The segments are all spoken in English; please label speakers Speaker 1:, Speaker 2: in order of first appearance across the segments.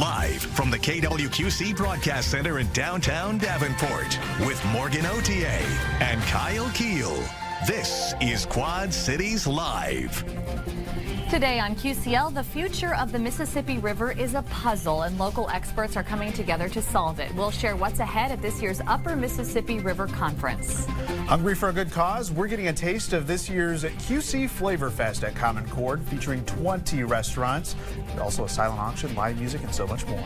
Speaker 1: Live from the KWQC Broadcast Center in downtown Davenport with Morgan Otier and Kyle Keel. This is Quad Cities Live.
Speaker 2: Today on QCL, the future of the Mississippi River is a puzzle, and local experts are coming together to solve it. We'll share what's ahead at this year's Upper Mississippi River Conference.
Speaker 3: Hungry for a good cause? We're getting a taste of this year's QC Flavor Fest at Common Cord, featuring 20 restaurants, also a silent auction, live music, and so much more.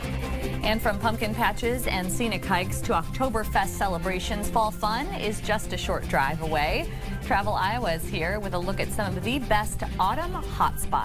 Speaker 2: And from pumpkin patches and scenic hikes to Oktoberfest celebrations, fall fun is just a short drive away. Travel Iowa is here with a look at some of the best autumn hotspots.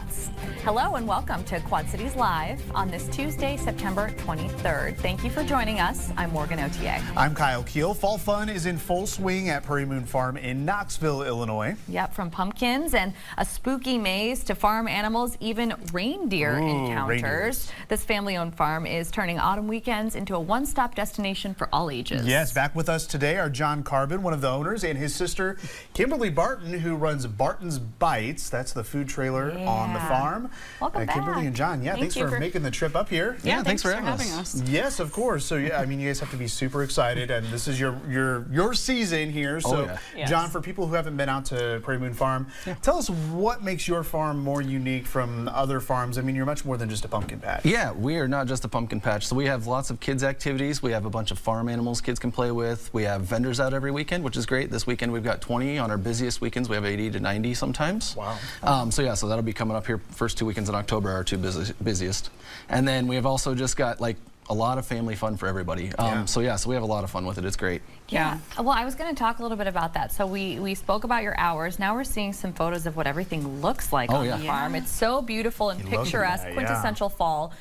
Speaker 2: Hello and welcome to Quad Cities Live on this Tuesday, September 23rd. Thank you for joining us. I'm Morgan Otier.
Speaker 3: I'm Kyle Keel. Fall fun is in full swing at Prairie Moon Farm in Knoxville, Illinois.
Speaker 2: Yep, from pumpkins and a spooky maze to farm animals, even reindeer encounters. Reindeers. This family-owned farm is turning autumn weekends into a one-stop destination for all ages.
Speaker 3: Yes, back with us today are John Carbon, one of the owners, and his sister Kimberly Barton, who runs Barton's Bites. That's the food trailer on the farm.
Speaker 2: Welcome back.
Speaker 3: Kimberly and John, thanks for making the trip up here.
Speaker 4: Yeah, thanks for having us.
Speaker 3: Yes, of course. So yeah, I mean, you guys have to be super excited, and this is your season here. So John, for people who haven't been out to Prairie Moon Farm, tell us what makes your farm more unique from other farms. I mean, you're much more than just a pumpkin patch.
Speaker 4: Yeah, we are not just a pumpkin patch. So we have lots of kids activities. We have a bunch of farm animals kids can play with. We have vendors out every weekend, which is great. This weekend we've got 20. On our busiest weekends we have 80 to 90 sometimes.
Speaker 3: Wow.
Speaker 4: So that'll be coming up here. First 2 weekends in October are our two busiest. And then we have also just got like a lot of family fun for everybody. So we have a lot of fun with it. It's great.
Speaker 2: Yeah. Well, I was going to talk a little bit about that. So we spoke about your hours. Now we're seeing some photos of what everything looks like on the farm. It's so beautiful and picturesque, quintessential fall.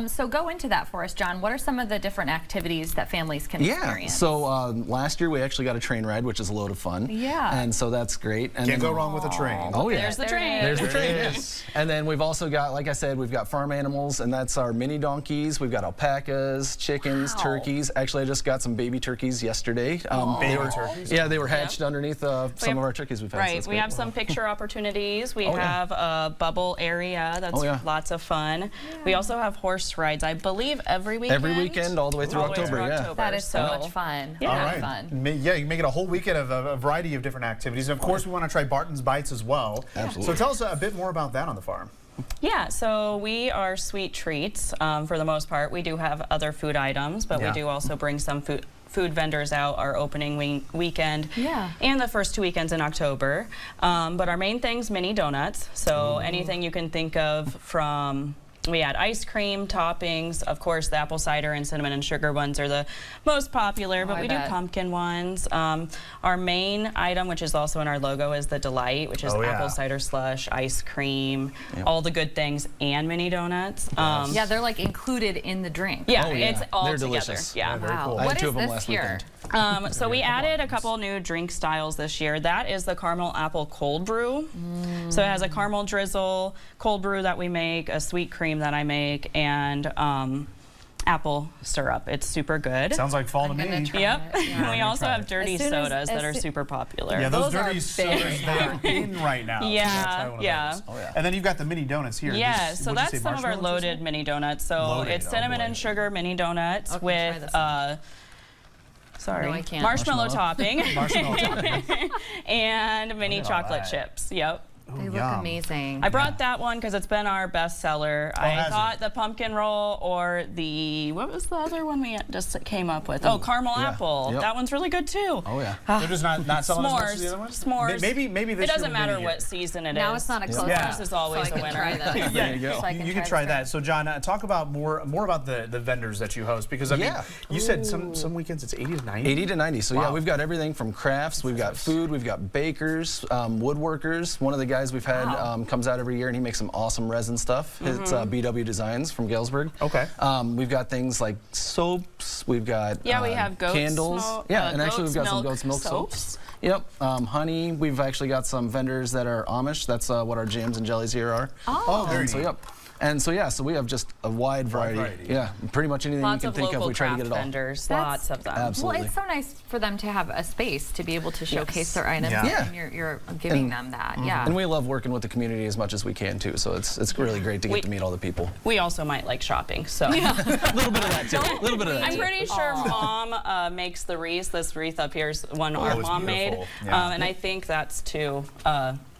Speaker 2: So go into that for us, John. What are some of the different activities that families can experience?
Speaker 4: So last year we actually got a train ride, which is a load of fun.
Speaker 2: Yeah.
Speaker 4: And so that's great. And
Speaker 3: Can't go wrong with a train.
Speaker 4: Oh yeah.
Speaker 5: There's the train.
Speaker 4: There's the train. Yes. And then we've also got, like I said, we've got farm animals, and that's our mini donkeys. We've got alpacas, chickens, turkeys. Actually, I just got some baby turkeys yesterday. Yeah, they were hatched underneath some of our turkeys we've had.
Speaker 5: Right, we have some picture opportunities. We have a bubble area that's lots of fun. We also have horse rides, I believe, every weekend.
Speaker 4: Every weekend, all the way through October,
Speaker 2: That is so much fun.
Speaker 3: Yeah. All right. Fun. Yeah, you make it a whole weekend of a variety of different activities. And of course, we want to try Barton's Bites as well.
Speaker 4: Absolutely.
Speaker 3: So tell us a bit more about that on the farm.
Speaker 5: Yeah, so we are sweet treats for the most part. We do have other food items, but we do also bring some food vendors out our opening weekend and the first 2 weekends in October. But our main thing's mini donuts. So anything you can think of from... We add ice cream, toppings. Of course, the apple cider and cinnamon and sugar ones are the most popular, but we do pumpkin ones. Our main item, which is also in our logo, is the Delight, which is apple cider slush, ice cream, all the good things, and mini donuts.
Speaker 2: Yeah, they're like included in the drink.
Speaker 5: Yeah, it's all
Speaker 4: they're
Speaker 5: together.
Speaker 4: Delicious.
Speaker 5: Yeah,
Speaker 3: very cool.
Speaker 4: I had 2 of them last weekend.
Speaker 5: So we added a couple new drink styles this year. That is the caramel apple cold brew. So it has a caramel drizzle, cold brew that we make, a sweet cream that I make, and apple syrup. It's super good.
Speaker 3: Sounds like fall to me.
Speaker 5: Yep. Yeah. We also have dirty sodas that are super popular.
Speaker 3: Yeah, those dirty sodas, they are in right now.
Speaker 5: Yeah.
Speaker 3: And then you've got the mini donuts here.
Speaker 5: Yeah, so that's some of our loaded mini donuts. So it's cinnamon and sugar mini donuts with marshmallow topping.
Speaker 3: Marshmallow topping.
Speaker 5: And mini chocolate chips. Yep.
Speaker 2: They look amazing.
Speaker 5: I brought that one because it's been our best seller. I thought the pumpkin roll or the, what was the other one we just came up with? Oh, caramel apple. That one's really good too.
Speaker 4: Oh yeah.
Speaker 3: They're just not selling as much as the other ones?
Speaker 5: S'mores.
Speaker 3: Maybe this
Speaker 5: it doesn't matter what season it is.
Speaker 2: Now it's not a close
Speaker 5: This is always a winner.
Speaker 3: There you go. You can try that. So John, talk about more about the vendors that you host, because I mean, you said some weekends it's 80 to 90.
Speaker 4: 80 to 90. So yeah, we've got everything from crafts, we've got food, we've got bakers, woodworkers. One of the guys we've had comes out every year and he makes some awesome resin stuff. It's BW Designs from Galesburg.
Speaker 3: Okay.
Speaker 4: We've got things like soaps. We've got
Speaker 5: we have goat's
Speaker 4: candles. And actually we've got some goat's milk soaps. Yep. Honey. We've actually got some vendors that are Amish. That's what our jams and jellies here are.
Speaker 3: Oh, very
Speaker 4: so
Speaker 3: neat.
Speaker 4: yep. And so yeah, so we have just a wide variety. Yeah, pretty much anything you can think of, we try to get it all.
Speaker 5: Vendors, lots of them.
Speaker 4: Absolutely.
Speaker 2: Well, it's so nice for them to have a space to be able to showcase their items, and you're giving them that.
Speaker 4: And we love working with the community as much as we can too. So it's really great to get to meet all the people.
Speaker 5: We also might like shopping, so
Speaker 4: a little bit of that too. A little bit of that.
Speaker 5: I'm pretty sure Mom makes the wreath. This wreath up here is one our mom made, and I think that's to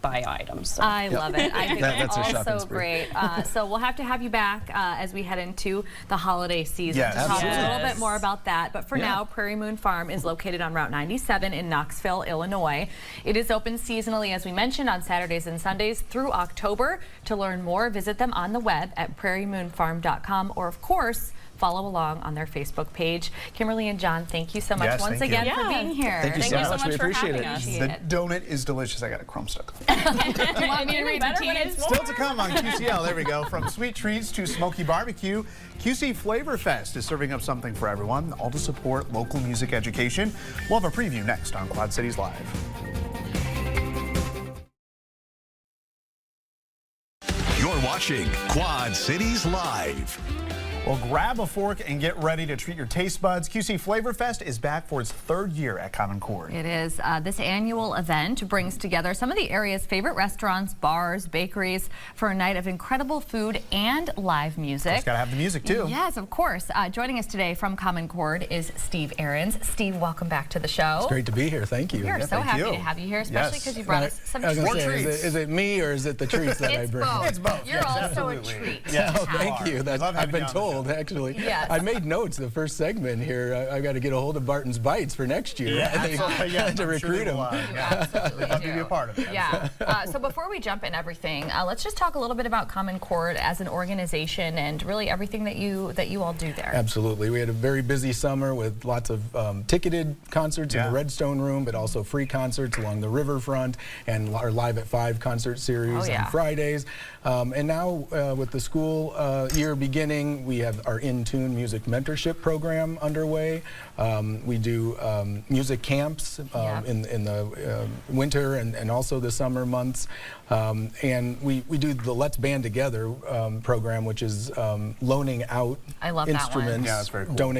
Speaker 5: buy items. So.
Speaker 2: I love it. I think that's also great. So we'll have to have you back as we head into the holiday season to talk a little bit more about that. But for now, Prairie Moon Farm is located on Route 97 in Knoxville, Illinois. It is open seasonally, as we mentioned, on Saturdays and Sundays through October. To learn more, visit them on the web at prairiemoonfarm.com, or of course, follow along on their Facebook page. Kimberly and John, thank you so much once again for being here.
Speaker 4: Thank you so much. We appreciate it.
Speaker 3: The donut is delicious. I got a crumb stuck.
Speaker 2: Do you want me to read the teas?
Speaker 3: Still to come on QCL. There we go. From sweet treats to smoky barbecue, QC Flavor Fest is serving up something for everyone, all to support local music education. We'll have a preview next on Quad Cities Live.
Speaker 1: You're watching Quad Cities Live.
Speaker 3: Well, grab a fork and get ready to treat your taste buds. QC Flavor Fest is back for its 3rd year at Common Core.
Speaker 2: It is. This annual event brings together some of the area's favorite restaurants, bars, bakeries for a night of incredible food and live music.
Speaker 3: It's got to have the music, too.
Speaker 2: Yes, of course. Joining us today from Common Core is Steve Ahrens. Steve, welcome back to the show.
Speaker 6: It's great to be here. Thank you.
Speaker 2: We're so happy to have you here, especially because you brought us some treats.
Speaker 6: Is it me or is it the treats that I bring?
Speaker 2: Both.
Speaker 3: It's both.
Speaker 2: You're also a treat.
Speaker 3: Yes.
Speaker 6: Oh, thank you. I've been told. Actually.
Speaker 2: Yes.
Speaker 6: I made notes the first segment here. I got to get a hold of Barton's Bites for next year. To recruit them.
Speaker 2: Absolutely.
Speaker 3: I'll be a part of it.
Speaker 2: Yeah. So before we jump in everything, let's just talk a little bit about Common Core as an organization and really everything that you all do there.
Speaker 6: Absolutely. We had a very busy summer with lots of ticketed concerts in the Redstone Room, but also free concerts along the riverfront and our Live at 5 concert series on Fridays. And now with the school year beginning, we have our In Tune music mentorship program underway. We do music camps in the winter and also the summer months. And we do the Let's Band Together program, which is loaning out instruments
Speaker 3: that's very cool.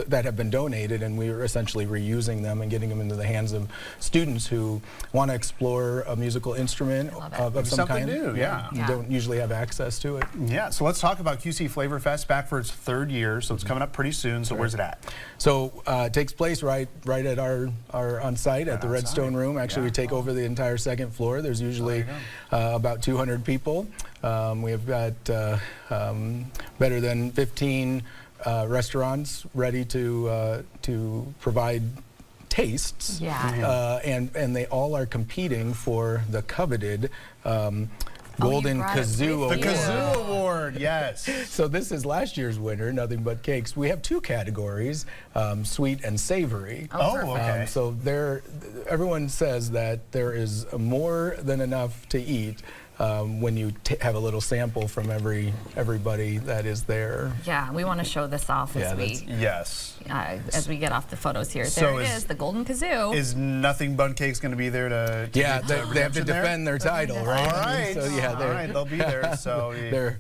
Speaker 6: that have been donated, and we are essentially reusing them and getting them into the hands of students who want to explore a musical instrument of some kind.
Speaker 3: New,
Speaker 6: don't usually have access to it.
Speaker 3: Yeah, so let's talk about QC Flavor Fest, back for its 3rd year, so it's coming up pretty soon. So where's it at?
Speaker 6: So it takes place right at our on site at the Redstone Room. Actually, we take over the entire 2nd floor. There's usually about 200 people. We have got better than 15 restaurants ready to provide tastes. And they all are competing for the coveted Golden Kazoo Award.
Speaker 3: The Kazoo Award, yes.
Speaker 6: So this is last year's winner, Nothing But Cakes. We have 2 categories, sweet and savory.
Speaker 3: Okay.
Speaker 6: So everyone says that there is more than enough to eat when you have a little sample from everybody that is there.
Speaker 2: Yeah, we want to show this off as we get off the photos here. There it is, the Golden Kazoo.
Speaker 3: Is Nothing But Cakes going to be there to
Speaker 6: they have to defend their title, right?
Speaker 3: All right.
Speaker 6: So
Speaker 3: they'll be there. So
Speaker 6: they're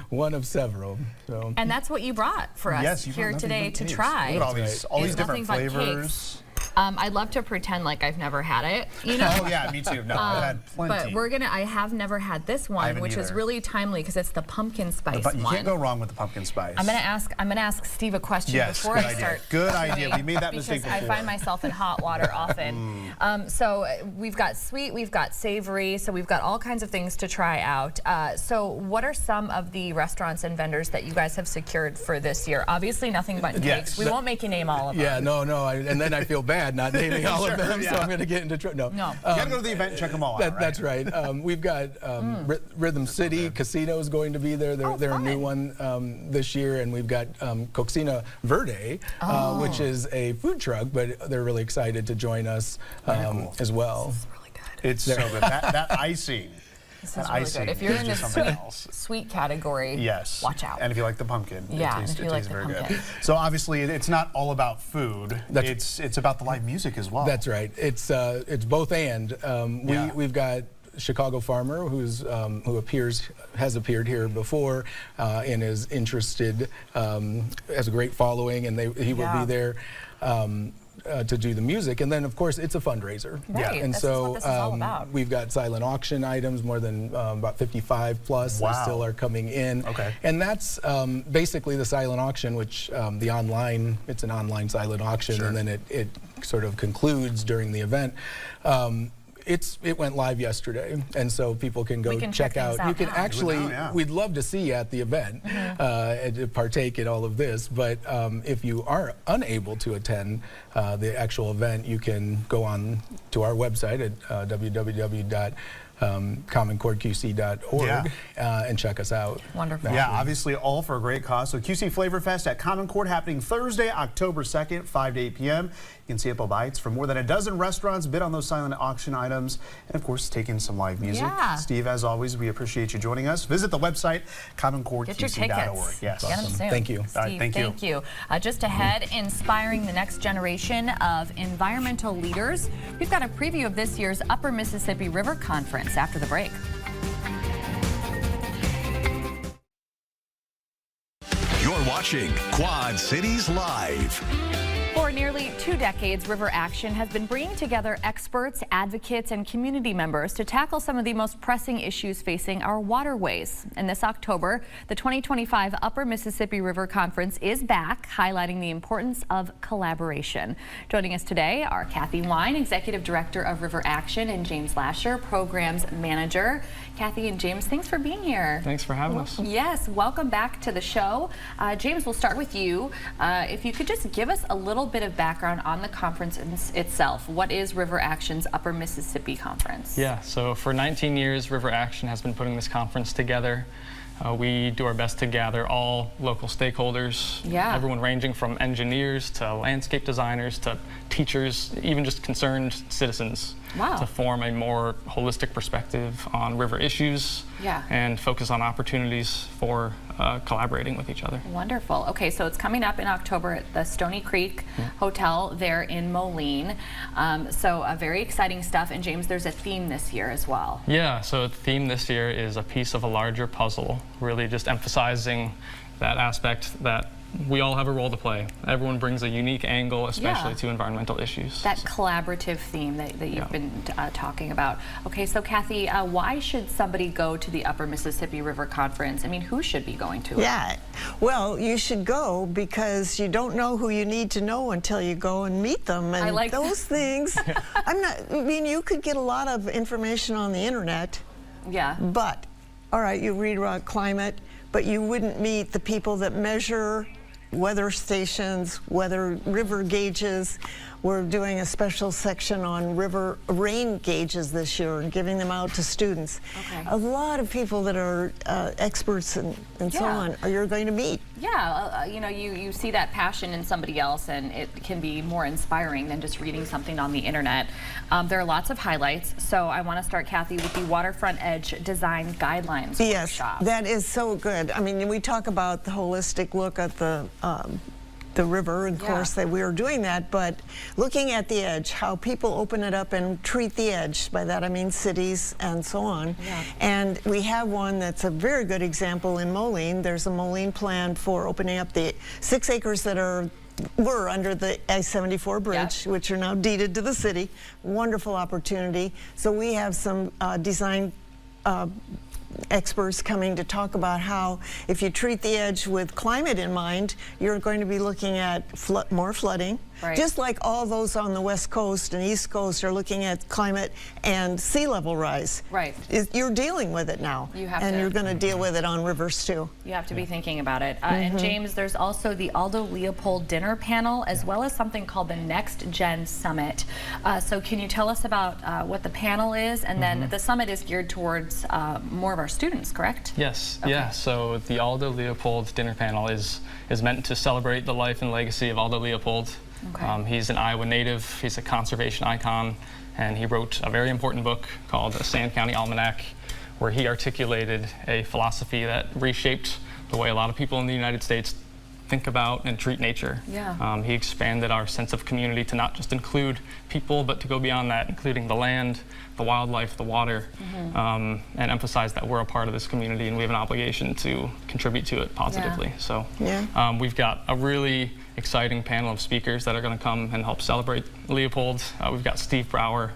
Speaker 6: one of several. So.
Speaker 2: And that's what you brought for us here today to try.
Speaker 3: Look at all these different flavors.
Speaker 2: I'd love to pretend like I've never had it, you know?
Speaker 3: Oh yeah, me too. No, I've had plenty.
Speaker 2: But I have never had this one, which is really timely because it's the pumpkin spice one.
Speaker 3: You can't go wrong with the pumpkin spice.
Speaker 2: I'm gonna ask Steve a question before I start.
Speaker 3: Good idea. We made that mistake before.
Speaker 2: I find myself in hot water often. So we've got sweet, we've got savory, so we've got all kinds of things to try out. So what are some of the restaurants and vendors that you guys have secured for this year? Obviously Nothing But Cakes. We won't make you name all of them.
Speaker 6: Yeah, no, and then I feel bad not naming all of them, so I'm going to get into trouble.
Speaker 3: No. You got to go to the event and check them all out.
Speaker 6: That's right. We've got Rhythm City Casino is going to be there. They're a new one this year, and we've got Cocina Verde, which is a food truck, but they're really excited to join us as well.
Speaker 2: This is really good.
Speaker 3: It's so good. That icing.
Speaker 2: This is really good. If you're in the sweet category, watch out.
Speaker 3: And if you like the pumpkin, it tastes very good. So obviously, it's not all about food. It's about the live music as well.
Speaker 6: That's right. It's both and. We've got Chicago farmer who has appeared here before and is interested, has a great following, and he will be there to do the music. And then, of course, it's a fundraiser.
Speaker 2: Right.
Speaker 6: And
Speaker 2: this
Speaker 6: so
Speaker 2: is what this is all about.
Speaker 6: We've got silent auction items, more than about 55 plus.
Speaker 3: Wow.
Speaker 6: They still are coming in.
Speaker 3: Okay.
Speaker 6: And that's basically the silent auction, which it's an online silent auction,
Speaker 3: Sure.
Speaker 6: and then it sort of concludes during the event. It went live yesterday, and so people can go check out. You can actually, we'd love to see you at the event and to partake in all of this, but if you are unable to attend the actual event, you can go on to our website at www.commoncourtqc.org and check us out.
Speaker 2: Wonderful.
Speaker 3: Yeah, obviously all for a great cause. So QC Flavor Fest at Common Court happening Thursday, October 2nd, 5 to 8 p.m. You can see Apple Bites from more than a dozen restaurants, bid on those silent auction items, and of course, take in some live music.
Speaker 2: Yeah.
Speaker 3: Steve, as always, we appreciate you joining us. Visit the website, commoncourtqc.org.
Speaker 2: Get your tickets.
Speaker 3: Yes.
Speaker 2: Get them soon.
Speaker 6: Thank you.
Speaker 2: Steve,
Speaker 3: thank you.
Speaker 2: Just ahead, inspiring the next generation of environmental leaders. We've got a preview of this year's Upper Mississippi River Conference after the break.
Speaker 1: You're watching Quad Cities Live.
Speaker 2: For nearly 2 decades, River Action has been bringing together experts, advocates, and community members to tackle some of the most pressing issues facing our waterways. And this October, the 2025 Upper Mississippi River Conference is back, highlighting the importance of collaboration. Joining us today are Kathy Wine, Executive Director of River Action, and James Lasher, Programs Manager. Kathy and James, thanks for being here.
Speaker 7: Thanks for having us.
Speaker 2: Yes, welcome back to the show. James, we'll start with you. If you could just give us a little bit of background on the conference itself. What is River Action's Upper Mississippi Conference?
Speaker 7: Yeah, so for 19 years, River Action has been putting this conference together. We do our best to gather all local stakeholders, everyone ranging from engineers to landscape designers to teachers, even just concerned citizens, to form a more holistic perspective on river issues and focus on opportunities for collaborating with each other.
Speaker 2: Wonderful. Okay, so it's coming up in October at the Stony Creek Hotel there in Moline. So very exciting stuff. And James, there's a theme this year as well.
Speaker 7: Yeah, so the theme this year is a piece of a larger puzzle, really just emphasizing that aspect that we all have a role to play. Everyone brings a unique angle, especially to environmental issues.
Speaker 2: That collaborative theme that you've been talking about. Okay, so Kathy, why should somebody go to the Upper Mississippi River Conference? I mean, who should be going to it?
Speaker 8: Yeah, well, you should go because you don't know who you need to know until you go and meet them. And
Speaker 2: I like
Speaker 8: those things. I mean, you could get a lot of information on the internet.
Speaker 2: Yeah.
Speaker 8: But, all right, you read about climate, but you wouldn't meet the people that measure weather stations, river gauges. We're doing a special section on rain gauges this year and giving them out to students.
Speaker 2: Okay.
Speaker 8: A lot of people that are experts and so on you're going to meet.
Speaker 2: Yeah, you know, you see that passion in somebody else, and it can be more inspiring than just reading something on the internet. There are lots of highlights, so I want to start, Kathy, with the Waterfront Edge Design Guidelines workshop.
Speaker 8: That is so good. I mean, we talk about the holistic look at the river, and of course that we are doing that, but looking at the edge, how people open it up and treat the edge. By that I mean cities and so on. And we have one that's a very good example in Moline. There's a Moline plan for opening up the 6 acres that were under the I-74 bridge, which are now deeded to the city. Wonderful opportunity. So we have some design experts coming to talk about how, if you treat the edge with climate in mind, you're going to be looking at more flooding. Just like all those on the West Coast and East Coast are looking at climate and sea level rise. You're dealing with it now. And you're going to deal with it on rivers too.
Speaker 2: You have to be thinking about it. And James, there's also the Aldo Leopold dinner panel, as well as something called the Next Gen Summit. So can you tell us about what the panel is? And then the summit is geared towards more of our students, correct?
Speaker 7: Yes, so the Aldo Leopold dinner panel is meant to celebrate the life and legacy of Aldo Leopold. He's an Iowa native, he's a conservation icon, and he wrote a very important book called The Sand County Almanac, where he articulated a philosophy that reshaped the way a lot of people in the United States think about and treat nature.
Speaker 2: Yeah.
Speaker 7: He expanded our sense of community to not just include people, but to go beyond that, including the land, the wildlife, the water, and emphasize that we're a part of this community and we have an obligation to contribute to it positively.
Speaker 2: Yeah.
Speaker 7: So we've got a really exciting panel of speakers that are going to come and help celebrate Leopold. We've got Steve Brower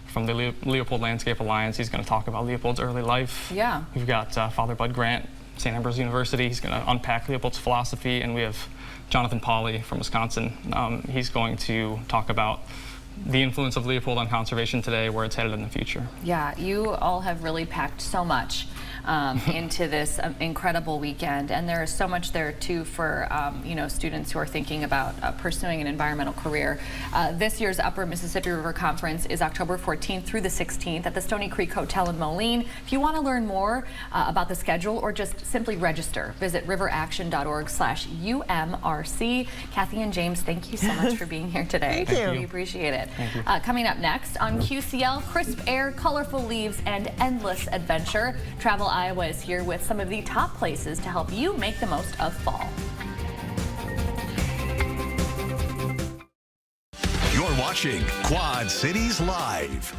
Speaker 7: from the Leopold Landscape Alliance. He's going to talk about Leopold's early life.
Speaker 2: Yeah.
Speaker 7: We've got Father Bud Grant, St. Ambrose University. He's going to unpack Leopold's philosophy, and we have Jonathan Pauly from Wisconsin. He's going to talk about the influence of Leopold on conservation today, where it's headed in the future.
Speaker 2: Yeah, you all have really packed so much into this incredible weekend, and there is so much there too for you know, students who are thinking about pursuing an environmental career. This year's Upper Mississippi River Conference is October 14th through the 16th at the Stony Creek Hotel in Moline. If you want to learn more about the schedule or just simply register, visit riveraction.org/UMRC. Kathy and James, thank you so much for being here today.
Speaker 8: Thank you.
Speaker 2: We appreciate it.
Speaker 7: Thank you.
Speaker 2: Coming up next on QCL, crisp air, colorful leaves, and endless adventure. Travel Iowa is here with some of the top places to help you make the most of fall.
Speaker 1: You're watching Quad Cities Live.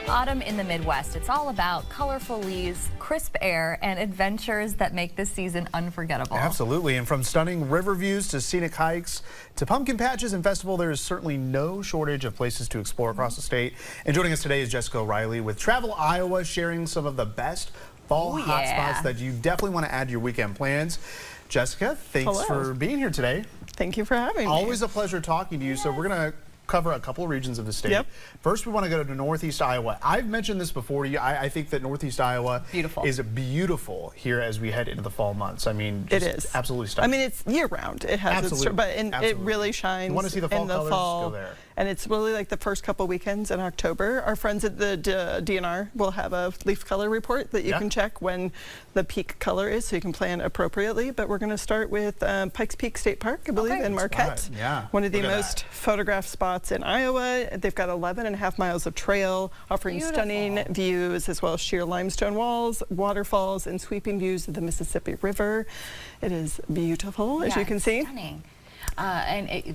Speaker 2: Autumn in the Midwest. It's all about colorful leaves, crisp air, and adventures that make this season unforgettable.
Speaker 3: Absolutely. And from stunning river views to scenic hikes to pumpkin patches and festival, there is certainly no shortage of places to explore across the state. And joining us today is Jessica O'Reilly with Travel Iowa, sharing some of the best fall hotspots that you definitely want to add to your weekend plans. Jessica, thanks for being here today.
Speaker 9: Thank you for having me.
Speaker 3: Always a pleasure talking to you. So we're going to cover a couple of regions of the state. First, we want to go to Northeast Iowa. I've mentioned this before to you. I think that Northeast Iowa is beautiful here as we head into the fall months. I mean,
Speaker 9: it is
Speaker 3: absolutely stunning.
Speaker 9: I mean, it's year round. It has its, but it really shines.
Speaker 3: You want to see the fall colors? Go there.
Speaker 9: And it's really like the first couple weekends in October. Our friends at the DNR will have a leaf color report that you can check when the peak color is, so you can plan appropriately. But we're going to start with Pikes Peak State Park, I believe, in Marquette. One of the most photographed spots in Iowa. They've got 11.5 miles of trail, offering stunning views, as well as sheer limestone walls, waterfalls, and sweeping views of the Mississippi River. It is beautiful, as you can see.
Speaker 2: Stunning.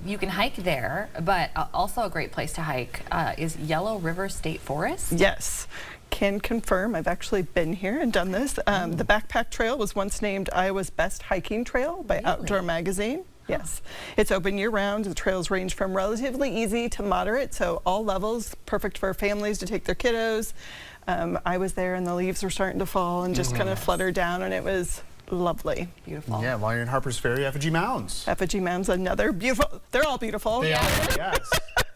Speaker 2: You can hike there, but also a great place to hike is Yellow River State Forest.
Speaker 9: Yes, can confirm. I've actually been here and done this. The Backpack Trail was once named Iowa's best hiking trail by Outdoor Magazine. Yes, it's open year-round. The trails range from relatively easy to moderate, so all levels, perfect for families to take their kiddos. I was there and the leaves were starting to fall and just kind of flutter down, and it was lovely.
Speaker 2: Beautiful.
Speaker 3: Yeah, while you're in Harper's Ferry, Effigy Mounds.
Speaker 9: Effigy Mounds, another beautiful. They're all beautiful.
Speaker 3: They are, yes.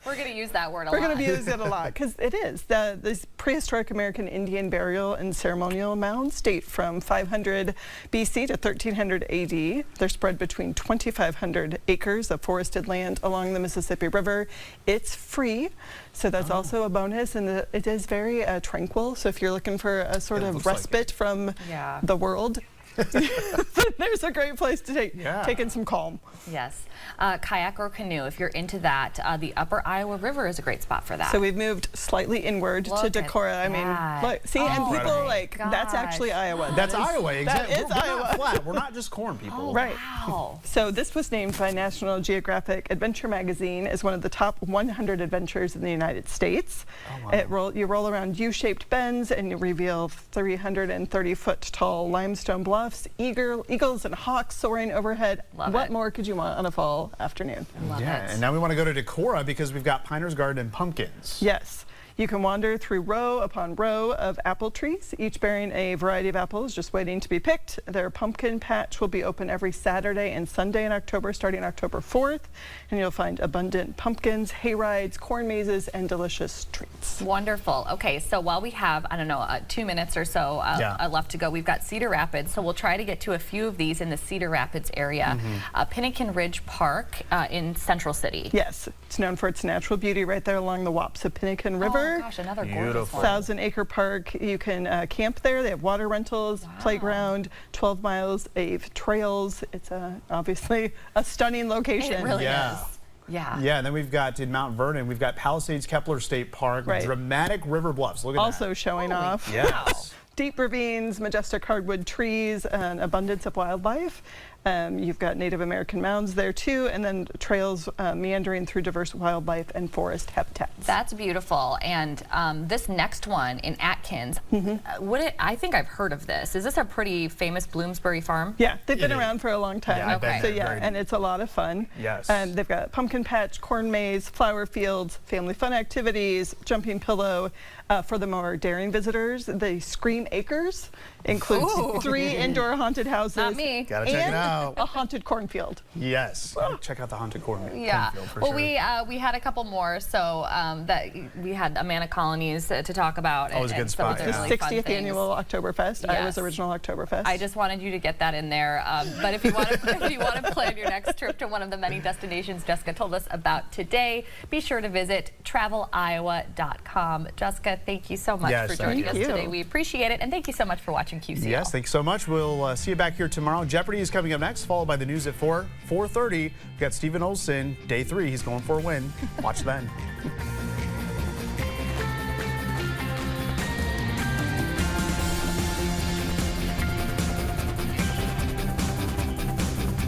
Speaker 2: We're going to use that word a lot.
Speaker 9: We're going to use it a lot because it is. These prehistoric American Indian burial and ceremonial mounds date from 500 BC to 1300 AD. They're spread between 2,500 acres of forested land along the Mississippi River. It's free, so that's also a bonus, and it is very tranquil. So if you're looking for a sort of respite from the world, there's a great place to take in some calm.
Speaker 2: Yes. Kayak or canoe, if you're into that, the Upper Iowa River is a great spot for that.
Speaker 9: So we've moved slightly inward to Decorah. I mean, look, see, and people like, that's actually Iowa.
Speaker 3: That's Iowa, exactly.
Speaker 9: That is
Speaker 3: We're
Speaker 9: Iowa.
Speaker 3: not flat. We're not just corn people.
Speaker 9: Right.
Speaker 2: Wow.
Speaker 9: So this was named by National Geographic Adventure Magazine as one of the top 100 adventures in the United States. You roll around U-shaped bends and you reveal 330-foot tall limestone bluffs, eagles and hawks soaring overhead. What more could you want on a fall afternoon?
Speaker 2: Love it.
Speaker 3: And now we want to go to Decorah because we've got Piners Garden and pumpkins.
Speaker 9: Yes. You can wander through row upon row of apple trees, each bearing a variety of apples just waiting to be picked. Their pumpkin patch will be open every Saturday and Sunday in October, starting October 4th. And you'll find abundant pumpkins, hay rides, corn mazes, and delicious treats.
Speaker 2: Wonderful. Okay, so while we have, I don't know, 2 minutes or so left to go, we've got Cedar Rapids. So we'll try to get to a few of these in the Cedar Rapids area. Pinnakin Ridge Park in Central City.
Speaker 9: Yes, it's known for its natural beauty right there along the Wapsa Pinnakin River.
Speaker 2: Oh gosh, another gorgeous one.
Speaker 9: 1,000-acre park. You can camp there. They have water rentals, playground, 12 miles of trails. It's obviously a stunning location.
Speaker 2: It really is.
Speaker 3: Yeah, and then we've got in Mount Vernon, we've got Palisades Kepler State Park, dramatic river bluffs. Look at that.
Speaker 9: Also showing off.
Speaker 3: Yes.
Speaker 9: Deep ravines, majestic hardwood trees, an abundance of wildlife. You've got Native American mounds there too, and then trails meandering through diverse wildlife and forest habitats.
Speaker 2: That's beautiful. And this next one in Atkins, I think I've heard of this. Is this a pretty famous Bloomsbury farm?
Speaker 9: Yeah, they've been around for a long time.
Speaker 3: Yeah,
Speaker 2: okay.
Speaker 9: So yeah, and it's a lot of fun.
Speaker 3: Yes.
Speaker 9: They've got pumpkin patch, corn maze, flower fields, family fun activities, jumping pillow. For the more daring visitors, the Scream Acres includes 3 indoor haunted houses.
Speaker 2: Not me.
Speaker 3: Gotta check it out.
Speaker 9: A haunted cornfield.
Speaker 3: Yes. Check out the haunted cornfield.
Speaker 2: Yeah.
Speaker 3: For
Speaker 2: Well,
Speaker 3: sure.
Speaker 2: we had a couple more, so that we had Amana Colonies to talk about.
Speaker 3: Always a good spot.
Speaker 9: The
Speaker 2: Really
Speaker 9: 60th annual Oktoberfest. Iowa's original Oktoberfest.
Speaker 2: I just wanted you to get that in there. But if you want to plan your next trip to one of the many destinations Jessica told us about today, be sure to visit traveliowa.com. Jessica, thank you so much for joining us today. We appreciate it, and thank you so much for watching QCL.
Speaker 3: Yes, thanks so much. We'll see you back here tomorrow. Jeopardy is coming up next, followed by the news at 4:30. We've got Stephen Olson, day 3. He's going for a win. Watch then.